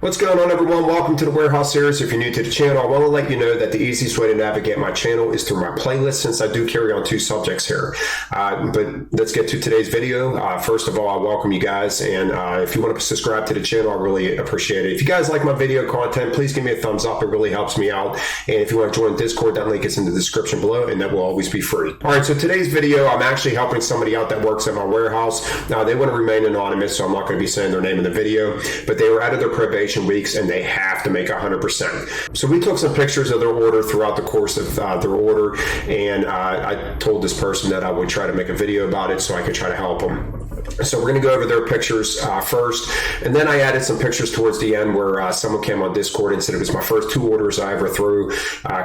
What's going on, everyone? Welcome to the Warehouse Series. If you're new to the channel, I want to let you know that the easiest way to navigate my channel is through my playlist, since I do carry on two subjects here. But let's get to today's video. First of all, I welcome you guys, and if you want to subscribe to the channel, I really appreciate it. If you guys like my video content, please give me a thumbs up. It really helps me out. And if you want to join Discord, that link is in the description below, and that will always be free. All right, so today's video, I'm actually helping somebody out that works at my warehouse. Now, they want to remain anonymous, so I'm not going to be saying their name in the video, but they were out of their probation weeks and they have to make 100%. So we took some pictures of their order throughout the course of their order, and I told this person that I would try to make a video about it so I could try to help them. So we're going to go over their pictures first, and then I added some pictures towards the end where someone came on Discord and said, it was my first two orders I ever threw.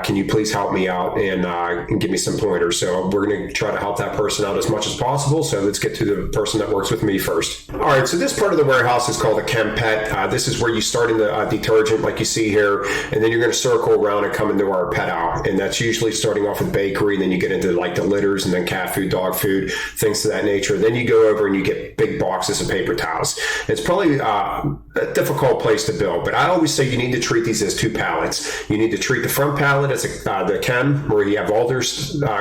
Can you please help me out and give me some pointers? So we're going to try to help that person out as much as possible. So let's get to the person that works with me first. All right, so this part of the warehouse is called a chem pet. This is where you start in the detergent like you see here, and then you're going to circle around and come into our pet aisle. And that's usually starting off with bakery, and then you get into like the litters and then cat food, dog food, things of that nature. Then you go over and you get big boxes of paper towels. It's probably a difficult place to build, but I always say you need to treat these as two pallets. You need to treat the front pallet as the chem, where you have all their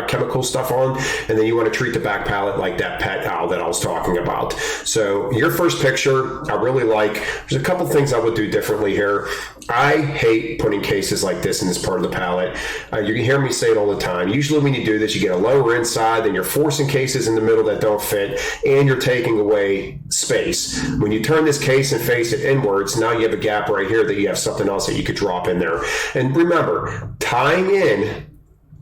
chemical stuff on, and then you want to treat the back pallet like that pet aisle that I was talking about. So your first picture, I really like. There's a couple things I would do differently here. I hate putting cases like this in this part of the pallet. You can hear me say it all the time. Usually when you do this, you get a lower inside, then you're forcing cases in the middle that don't fit, and you're taking away space. When you turn this case and face it inwards, now you have a gap right here that you have something else that you could drop in there. And remember, tying in,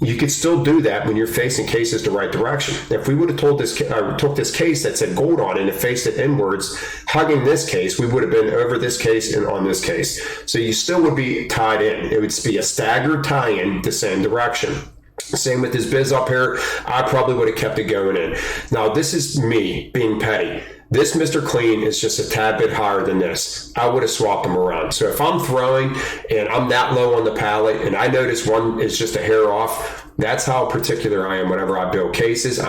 you could still do that when you're facing cases the right direction. If we would have took this case that said gold on it and faced it inwards, hugging this case, we would have been over this case and on this case. So you still would be tied in. It would be a staggered tie-in the same direction. Same with this biz up here. I probably would have kept it going in. Now, this is me being petty. This Mr. Clean is just a tad bit higher than this. I would have swapped them around. So if I'm throwing and I'm that low on the pallet and I notice one is just a hair off, that's how particular I am whenever I build cases.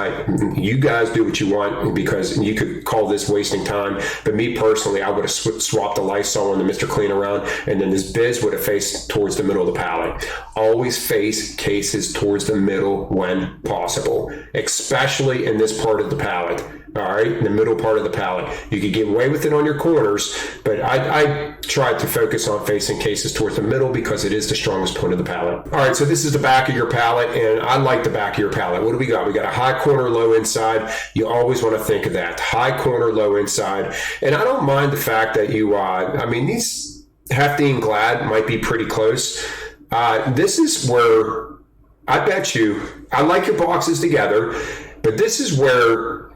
You guys do what you want, because you could call this wasting time. But me personally, I would have swapped the Lysol and the Mr. Clean around, and then this biz would have faced towards the middle of the pallet. Always face cases towards the middle when possible, especially in this part of the pallet. All right, in the middle part of the pallet. You could get away with it on your corners, but I tried to focus on facing cases towards the middle because it is the strongest point of the pallet. All right, so this is the back of your pallet, and I like the back of your pallet. What do we got? We got a high corner, low inside. You always want to think of that. High corner, low inside. And I don't mind the fact that you, these Hefty and Glad might be pretty close. This is where, I bet you, I like your boxes together, but this is where,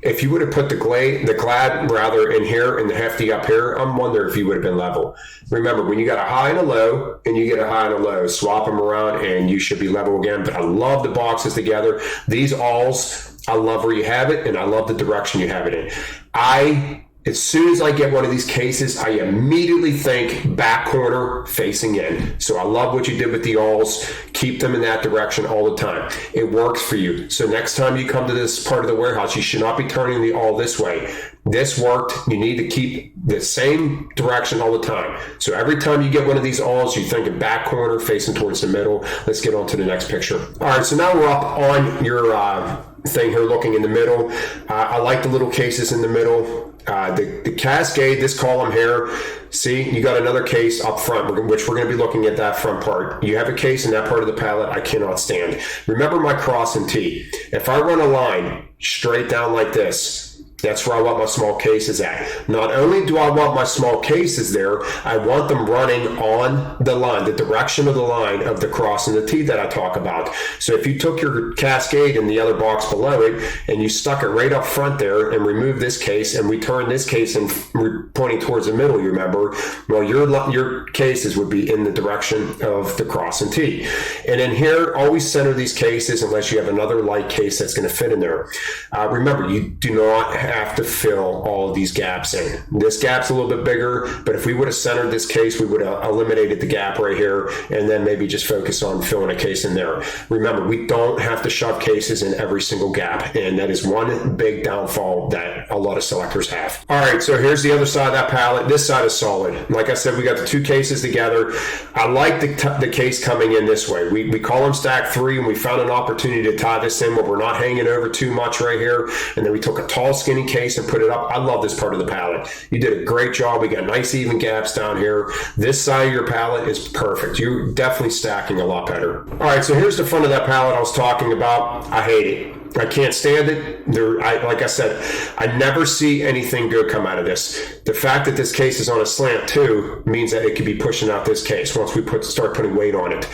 if you would have put the Glad rather in here and the Hefty up here, I'm wondering if you would have been level. Remember, when you got a high and a low and you get a high and a low, swap them around and you should be level again. But I love the boxes together. These alls, I love where you have it, and I love the direction you have it in. As soon as I get one of these cases, I immediately think back corner facing in. So I love what you did with the alls. Keep them in that direction all the time. It works for you. So next time you come to this part of the warehouse, you should not be turning the all this way. This worked. You need to keep the same direction all the time. So every time you get one of these alls, you think of back corner facing towards the middle. Let's get on to the next picture. All right, so now we're up on your thing here looking in the middle. I like the little cases in the middle. The Cascade, this column here, see, you got another case up front, which we're going to be looking at that front part. You have a case in that part of the pallet I cannot stand. Remember my cross and T. If I run a line straight down like this, that's where I want my small cases at. Not only do I want my small cases there, I want them running on the line, the direction of the line of the cross and the T that I talk about. So if you took your Cascade in the other box below it and you stuck it right up front there and removed this case, and we turned this case and we're pointing towards the middle, you remember, well, your cases would be in the direction of the cross and T. And in here, always center these cases unless you have another light case that's going to fit in there. Remember, you do not have to fill all of these gaps in. This gap's a little bit bigger, but if we would have centered this case, we would have eliminated the gap right here and then maybe just focus on filling a case in there. Remember, we don't have to shove cases in every single gap, and that is one big downfall that a lot of selectors have. All right, so here's the other side of that pallet. This side is solid. Like I said, we got the two cases together. I like the case coming in this way. We call them stack 3, and we found an opportunity to tie this in where we're not hanging over too much right here, and then we took a tall skinny case and put it up. I love this part of the pallet. You did a great job. We got nice even gaps down here. This side of your pallet is perfect. You're definitely stacking a lot better. All right, so here's the front of that pallet I was talking about. I hate it. I can't stand it. Like I said, I never see anything good come out of this. The fact that this case is on a slant too means that it could be pushing out this case once we start putting weight on it.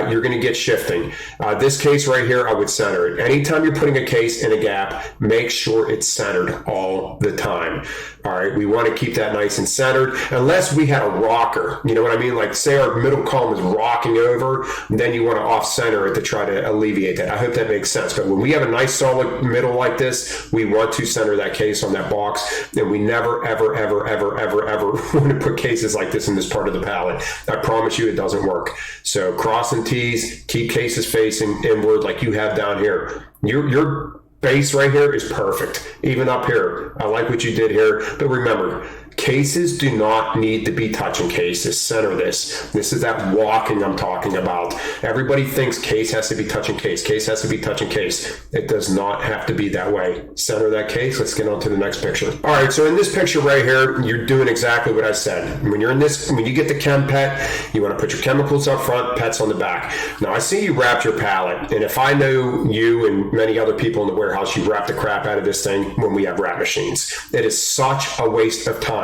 You're going to get shifting. This case right here, I would center it. Anytime you're putting a case in a gap, make sure it's centered all the time. All right, we want to keep that nice and centered, unless we had a rocker. You know what I mean? Like say our middle column is rocking over, then you want to off center it to try to alleviate that. I hope that makes sense. But when we have a nice solid middle like this, we want to center that case on that box, and we never, ever, ever, ever, ever, ever want to put cases like this in this part of the pallet. I promise you it doesn't work. So cross and T's, keep cases facing inward like you have down here. Your base right here is perfect. Even up here, I like what you did here. But remember, cases do not need to be touching cases. Center this. This is that walking I'm talking about. Everybody thinks case has to be touching case. Case has to be touching case. It does not have to be that way. Center that case. Let's get on to the next picture. All right, so in this picture right here, you're doing exactly what I said. When you get the chem pet, you want to put your chemicals up front, pets on the back. Now I see you wrapped your pallet, and if I know you and many other people in the warehouse, you wrap the crap out of this thing when we have wrap machines. It is such a waste of time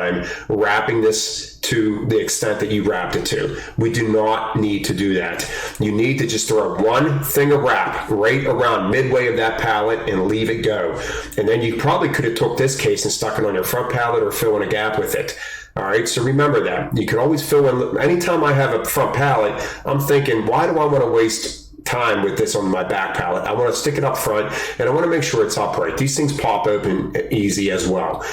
wrapping this to the extent that you wrapped it to. We do not need to do that. You need to just throw one thing of wrap right around midway of that pallet and leave it go. And then you probably could have took this case and stuck it on your front pallet or fill in a gap with it. All right, so remember that. You can always fill in. Anytime I have a front pallet, I'm thinking, why do I want to waste time with this on my back pallet? I want to stick it up front, and I want to make sure it's upright. These things pop open easy as well.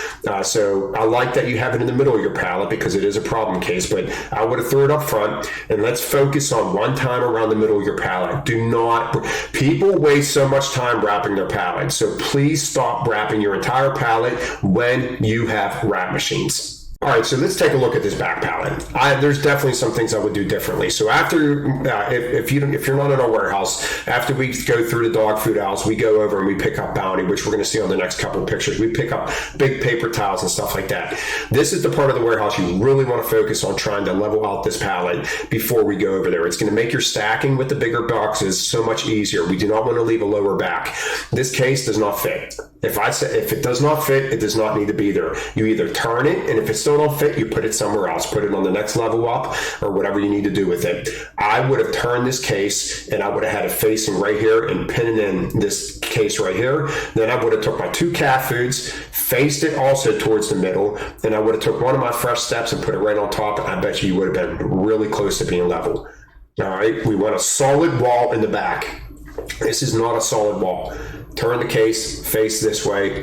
So I like that you have it in the middle of your pallet because it is a problem case, but I would have threw it up front, and let's focus on one time around the middle of your pallet. People waste so much time wrapping their pallet, so please stop wrapping your entire pallet when you have wrap machines. All right, so let's take a look at this back pallet. There's definitely some things I would do differently. So after, if you're not in our warehouse, after we go through the dog food aisles, we go over and we pick up Bounty, which we're going to see on the next couple of pictures. We pick up big paper towels and stuff like that. This is the part of the warehouse you really want to focus on trying to level out this pallet before we go over there. It's going to make your stacking with the bigger boxes so much easier. We do not want to leave a lower back. This case does not fit. If it does not fit, it does not need to be there. You either turn it, and if it still don't fit, you put it somewhere else. Put it on the next level up, or whatever you need to do with it. I would have turned this case, and I would have had it facing right here and pinning in this case right here. Then I would have took my 2 cat foods, faced it also towards the middle, and I would have took one of my fresh steps and put it right on top. And I bet you would have been really close to being level. All right, we want a solid wall in the back. This is not a solid wall. Turn the case, face this way,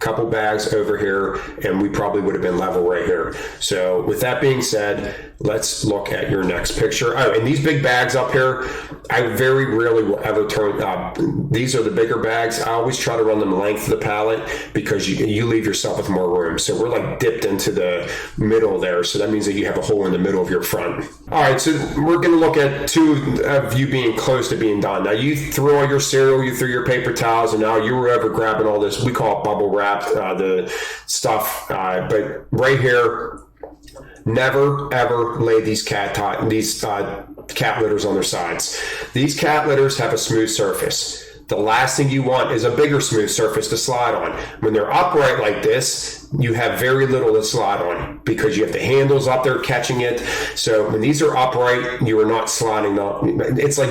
couple bags over here, and we probably would have been level right here. So with that being said, let's look at your next picture. Oh, and these big bags up here, I very rarely will ever turn, these are the bigger bags. I always try to run them length of the pallet because you leave yourself with more room. So we're like dipped into the middle there. So that means that you have a hole in the middle of your front. All right, so we're going to look at 2 of you being close to being done. Now you threw all your cereal, you threw your paper towels, and now you were over grabbing all this, we call it bubble wrap, the stuff, but right here, never ever lay these cat litters on their sides. These cat litters have a smooth surface. The last thing you want is a bigger smooth surface to slide on. When they're upright like this, you have very little to slide on because you have the handles up there catching it. So when these are upright, you are not sliding off. It's like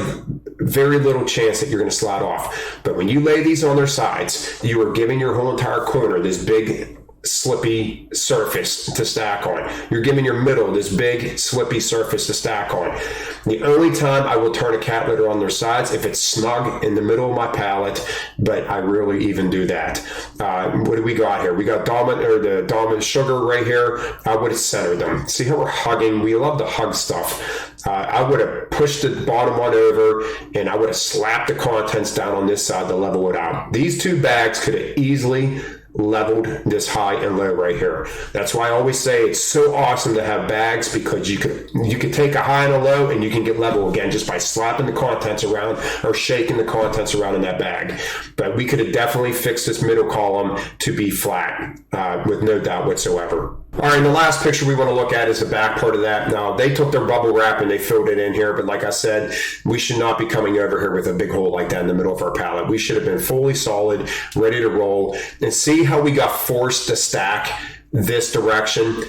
very little chance that you're going to slide off. But when you lay these on their sides, you are giving your whole entire corner this big slippy surface to stack on. You're giving your middle this big slippy surface to stack on. The only time I will turn a cat litter on their sides if it's snug in the middle of my pallet, but I rarely even do that. What do we got here? We got the dominant sugar right here. I would have centered them. See how we're hugging? We love to hug stuff. I would have pushed the bottom one over and I would have slapped the contents down on this side to level it out. These two bags could have easily leveled this high and low right here. That's why I always say it's so awesome to have bags, because you could take a high and a low and you can get level again just by slapping the contents around or shaking the contents around in that bag. But we could have definitely fixed this middle column to be flat with no doubt whatsoever. All right, and the last picture we want to look at is the back part of that. Now, they took their bubble wrap and they filled it in here, but like I said, we should not be coming over here with a big hole like that in the middle of our pallet. We should have been fully solid, ready to roll. And see how we got forced to stack this direction?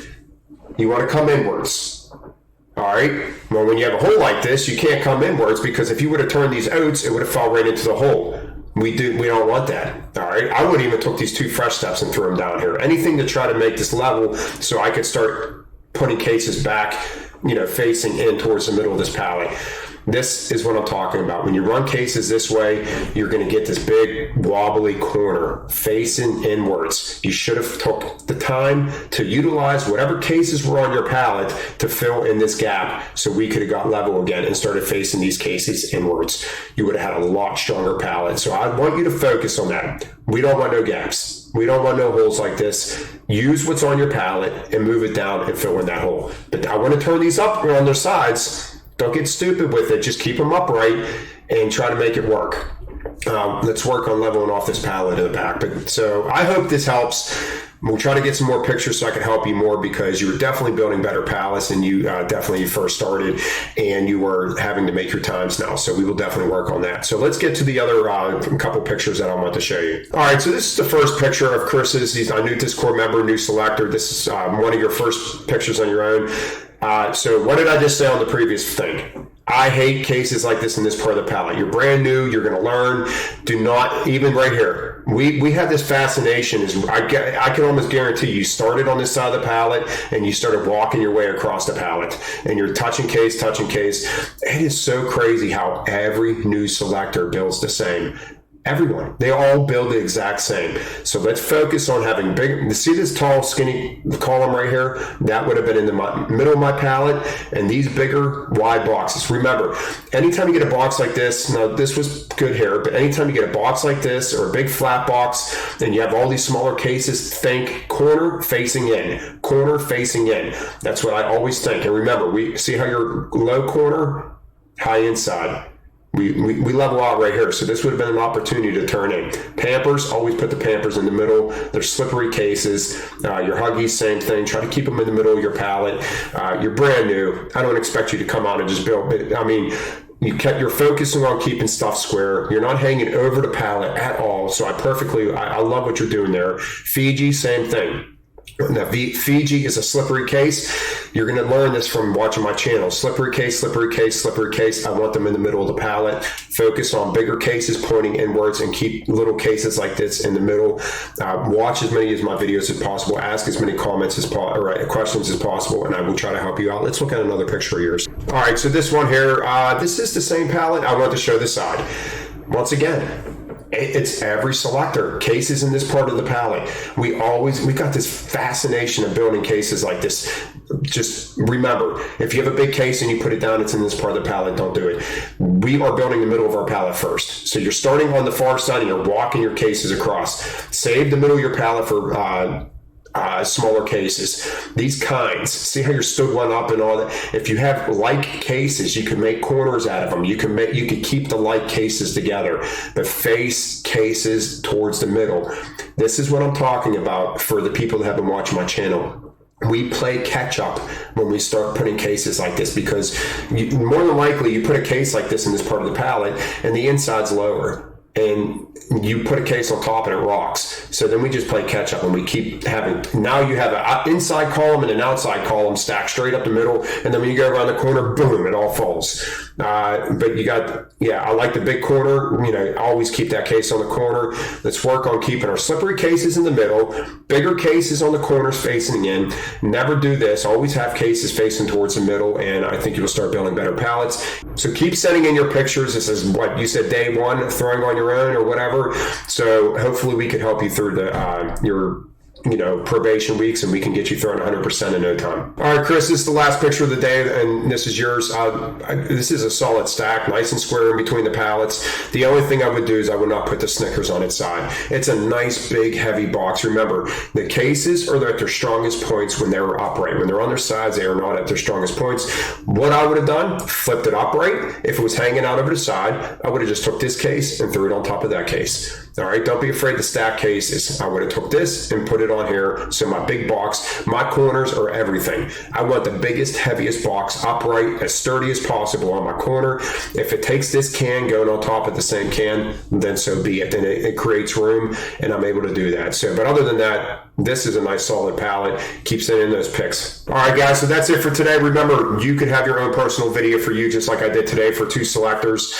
You want to come inwards. All right, well, when you have a hole like this, you can't come inwards, because if you would have turned these oats, it would have fell right into the hole. We don't want that. All right, I would even took these two fresh steps and threw them down here. Anything to try to make this level so I could start putting cases back, facing in towards the middle of this pallet. This is what I'm talking about. When you run cases this way, you're going to get this big wobbly corner facing inwards. You should have took the time to utilize whatever cases were on your pallet to fill in this gap so we could have got level again and started facing these cases inwards. You would have had a lot stronger pallet. So I want you to focus on that. We don't want no gaps. We don't want no holes like this. Use what's on your pallet and move it down and fill in that hole. But I want to turn these up on their sides. Don't get stupid with it. Just keep them upright and try to make it work. Let's work on leveling off this pallet in the back. So I hope this helps. We'll try to get some more pictures so I can help you more, because you were definitely building better pallets and you definitely first started, and you were having to make your times now. So we will definitely work on that. So let's get to the other couple pictures that I want to show you. All right, so this is the first picture of Chris's. He's a new Discord member, new Selector. This is one of your first pictures on your own. So what did I just say on the previous thing? I hate cases like this in this part of the pallet. You're brand new. You're going to learn. Do not, even right here. We have this fascination. I can almost guarantee you started on this side of the pallet and you started walking your way across the pallet and you're touching case. It is so crazy how every new Selector builds the same. Everyone, they all build the exact same. So let's focus on having big. See this tall, skinny column right here? That would have been in the middle of my pallet, and these bigger, wide boxes. Remember, anytime you get a box like this, now this was good here, but anytime you get a box like this or a big flat box, and you have all these smaller cases, think corner facing in, corner facing in. That's what I always think. And remember, we see how your low corner, high inside. We level out right here, so this would have been an opportunity to turn in. Pampers, always put the Pampers in the middle. They're slippery cases. Your Huggies, same thing. Try to keep them in the middle of your pallet. You're brand new. I don't expect you to come out and just build. But I mean, you're focusing on keeping stuff square. You're not hanging over the pallet at all. So I love what you're doing there. Fiji, same thing. Now, Fiji is a slippery case. You're going to learn this from watching my channel. Slippery case. I want them in the middle of the pallet. Focus on bigger cases pointing inwards and keep little cases like this in the middle. Watch as many of my videos as possible. Ask as many questions as possible, and I will try to help you out. Let's look at another picture of yours. All right, so this one here, this is the same pallet. I want to show this side. Once again, it's every Selector cases in this part of the pallet. We got this fascination of building cases like this. Just remember, if you have a big case and you put it down, it's in this part of the pallet. Don't do it. We are building the middle of our pallet first. So you're starting on the far side and you're walking your cases across. Save the middle of your pallet for smaller cases. These kinds, see how you're stood one up and all that. If you have like cases, you can make corners out of them. You can keep the like cases together, but face cases towards the middle. This is what I'm talking about for the people that have been watching my channel. We play catch up when we start putting cases like this, because more than likely you put a case like this in this part of the pallet and the inside's lower. And you put a case on top and it rocks. So then we just play catch up and we keep having, now you have an inside column and an outside column stacked straight up the middle. And then when you go around the corner, boom, it all falls. But you got, yeah, I like the big corner. You know, always keep that case on the corner. Let's work on keeping our slippery cases in the middle, bigger cases on the corners facing in. Never do this. Always have cases facing towards the middle, and I think you'll start building better pallets. So keep sending in your pictures. This is what you said, day one, throwing on your own or whatever. So hopefully we can help you through your probation weeks, and we can get you thrown 100% in no time. All right, Chris, this is the last picture of the day, and this is yours. This is a solid stack, nice and square in between the pallets. The only thing I would do is I would not put the Snickers on its side. It's a nice, big, heavy box. Remember, the cases are at their strongest points when they're upright. When they're on their sides, they are not at their strongest points. What I would have done, flipped it upright. If it was hanging out over the side, I would have just took this case and threw it on top of that case. All right, don't be afraid to stack cases. I would have took this and put it on here. So my big box, my corners are everything. I want the biggest, heaviest box upright, as sturdy as possible on my corner. If it takes this can going on top of the same can, then so be it. Then it creates room, and I'm able to do that. So, but other than that, this is a nice solid pallet. Keep sending those pics. All right, guys, so that's it for today. Remember, you could have your own personal video for you, just like I did today for 2 selectors.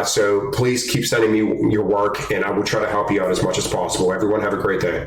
So please keep sending me your work, and I will try to help you out as much as possible. Everyone have a great day.